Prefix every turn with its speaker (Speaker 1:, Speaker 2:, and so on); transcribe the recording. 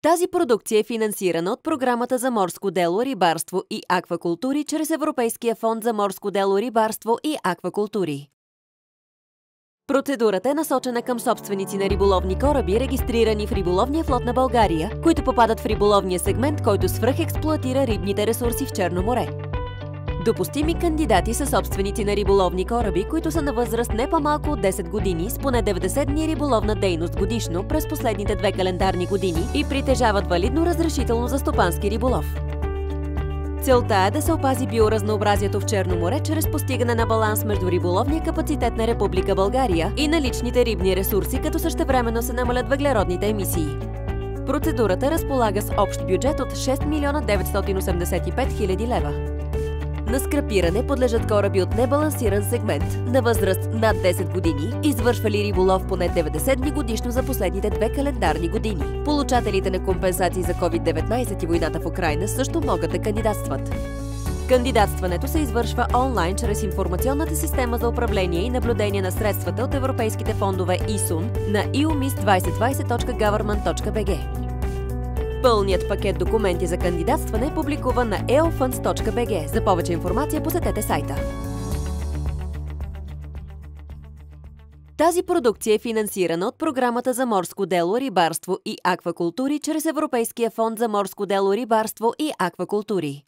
Speaker 1: Тази продукция е финансирана от Програмата за морско дело, рибарство и аквакултури чрез Европейския фонд за морско дело, рибарство и аквакултури. Процедурата е насочена към собственици на риболовни кораби, регистрирани в риболовния флот на България, които попадат в риболовния сегмент, който свръхексплоатира рибните ресурси в Черно море. Допустими кандидати са собственици на риболовни кораби, които са на възраст не по-малко от 10 години, с поне 90 дни риболовна дейност годишно през последните 2 календарни години и притежават валидно разрешително за стопански риболов. Целта е да се опази биоразнообразието в Черно море чрез постигане на баланс между риболовния капацитет на Република България и наличните рибни ресурси, като същевременно се намалят въглеродните емисии. Процедурата разполага с общ бюджет от 6 милиона 985 хиляди лева. На скрапиране подлежат кораби от небалансиран сегмент, на възраст над 10 години, извършвали риболов поне 90 дни годишно за последните 2 календарни години. Получателите на компенсации за COVID-19 и войната в Украйна също могат да кандидатстват. Кандидатстването се извършва онлайн чрез информационната система за управление и наблюдение на средствата от европейските фондове ИСУН на eumist2020.government.bg. Пълният пакет документи за кандидатстване е публикуван на eofunds.bg. За повече информация посетете сайта. Тази продукция е финансирана от Програмата за морско дело, рибарство и аквакултури чрез Европейския фонд за морско дело, рибарство и аквакултури.